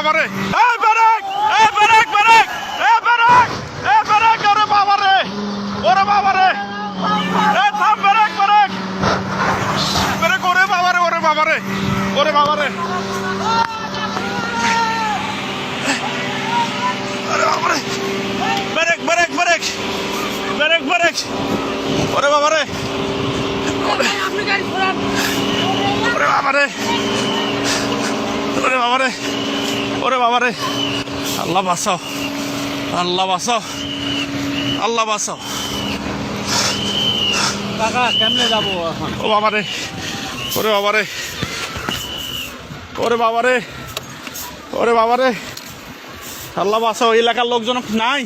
বাবারে এই ব্রেক এই ব্রেক ব্রেক এই ব্রেক এই ব্রেক ওরে বাবারে এই থাম ব্রেক ব্রেক ব্রেক ওরে বাবারে ওরে বাবারে ওরে বাবারে আরে বাবারে brake brake brake brake brake ওরে বাবারে আপনি গাড়ি ঘোরান। ওরে বাবারে ওরে বাবারে ওরে বাবারে আল্লাহ বাঁচাও আল্লাহ বাঁচাও আল্লাহ বাঁচাও কাকা কেমনে যাবো এখন? ও বাবারে ওরে বাবারে ওরে বাবারে ওরে বাবারে আল্লাহ বাঁচাও এলাকার লোকজন নাই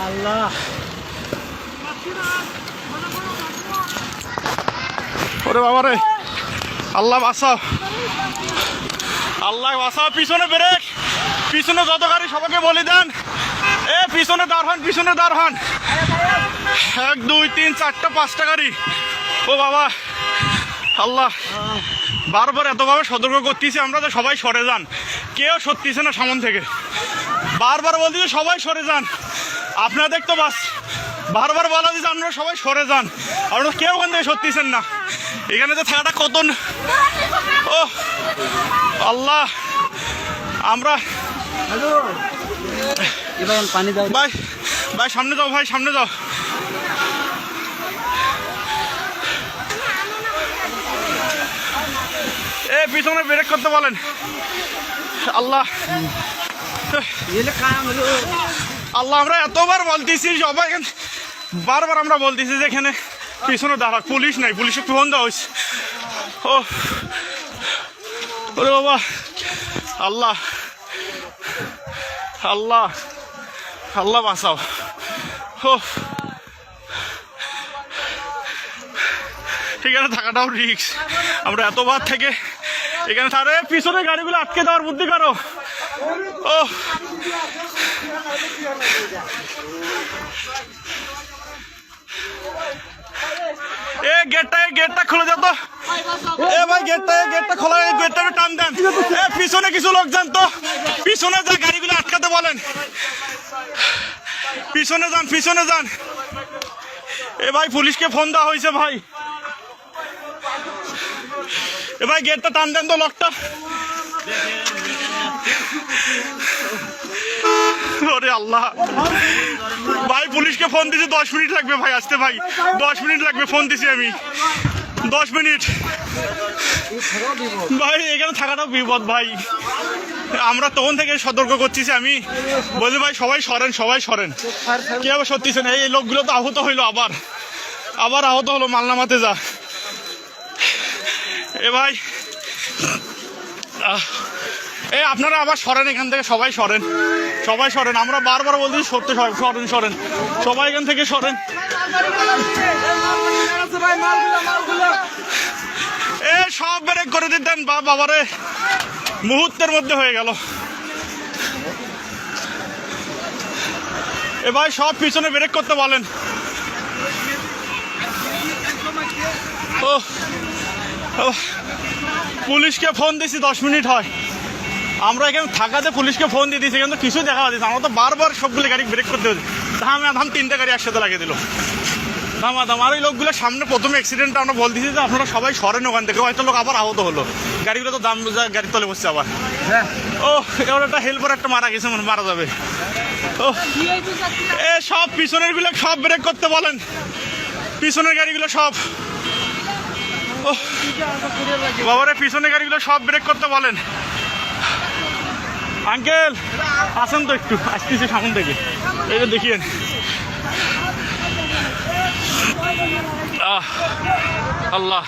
আল্লাহ ওরে বাবারে আল্লাহ বাঁচাও আল্লাহ বাঁচাও পিছনে ব্রেক পিছনে যত গাড়ি সবাইকে বলে দেন এ পিছনে দাঁড় হন পিছনে দাঁড় হন 1 2 3 4টা 5টা গাড়ি ও বাবা আল্লাহ বারবার এতভাবে সতর্ক করতেছি আমরা তো সবাই সরে যান কেউ সরতেছে না সামন থেকে বারবার বলতেছি সবাই সরে যান আপনাদের তো বাস বারবার বলা দিচ্ছে আপনারা সবাই সরে যান আপনারা কেউ ওখান থেকে সরতেছেন না এখানে তো থাকাটা কত ও আল্লাহ আমরা এবার পানি দাও। ভাই ভাই সামনে যাও ভাই সামনে যাও এ পিছনে ব্রেক করতে বলেন আল্লাহ আল্লাহ আমরা এতবার বলতেছি সবাই বারবার আমরা বলতেছি যে এখানে পিছনে দাঁড়া পুলিশ নাই পুলিশে ফোন দেওয়া হয়েছে ও ওরে বাবা আল্লাহ আল্লাহ আল্লাহ বাঁচাও ও এখানে থাকাটাও রিস্ক আমরা এতবার থেকে এখানে তারে পিছনে গাড়িগুলো আটকে দেওয়ার বুদ্ধি করো ও এ গেটটা খুলে যাও তো এ ভাই গেটটা খোলা গেটটা টান দেন এ পিছনে কিছু লোক যান তো পিছনে যা গাড়িগুলো আটকাতে বলেন পিছনে যান এ ভাই পুলিশকে ফোন দেওয়া হয়েছে ভাই এ ভাই গেটটা টান দেন তো লকটা ওরে আল্লাহ ভাই পুলিশকে ফোন দিছি 10 মিনিট লাগবে ভাই আসতে ভাই 10 মিনিট লাগবে ফোন দিছি আমি 10 মিনিট ভাই এখানে থাকাটাও বিপদ ভাই আমরা তখন থেকে সতর্ক করতেছি আমি বলি ভাই সবাই সরেন কেউ সত্যিছে না এই লোকগুলো তো আহত হইলো আবার আহত হলো মালনামাতে যা এ ভাই এই আপনারা আবার সরেন এখান থেকে সবাই সরেন আমরা বারবার বলছি সত্যি সরেন সবাই এখান থেকে সরেন এ সব ব্রেক করে দিতেন বাবারে মুহূর্তের মধ্যে হয়ে গেল এ ভাই সব পিছনে ব্রেক করতে বলেন ও পুলিশকে ফোন দিছি 10 মিনিট হয় আমরা এখানে থাকাতে পুলিশকে ফোন দিয়ে দিয়েছি কিন্তু কিছু দেখা যাচ্ছে আমরা তো বারবার সবগুলো গাড়ি ব্রেক করতে হচ্ছে ধাম 3টা গাড়ি একসাথে লাগিয়ে দিল দাম আর এই লোকগুলো সামনে প্রথমে অ্যাক্সিডেন্টটা আমরা বলতেছি যে আপনারা সবাই সরেন ওখান থেকে হয়তো লোক আবার আহত হলো গাড়িগুলো তো দাম গাড়ির তলে বসছে আবার ও এবার একটা হেল্পার একটা মারা গেছে মারা যাবে ও এ সব পিছনের গুলো সব ব্রেক করতে বলেন পিছনের গাড়িগুলো সব ও বাবারে পিছনের গাড়িগুলো সব ব্রেক করতে বলেন আঙ্কেল আসেন তো একটু আসতেছি সামন থেকে এইটা দেখিয়েন আল্লাহ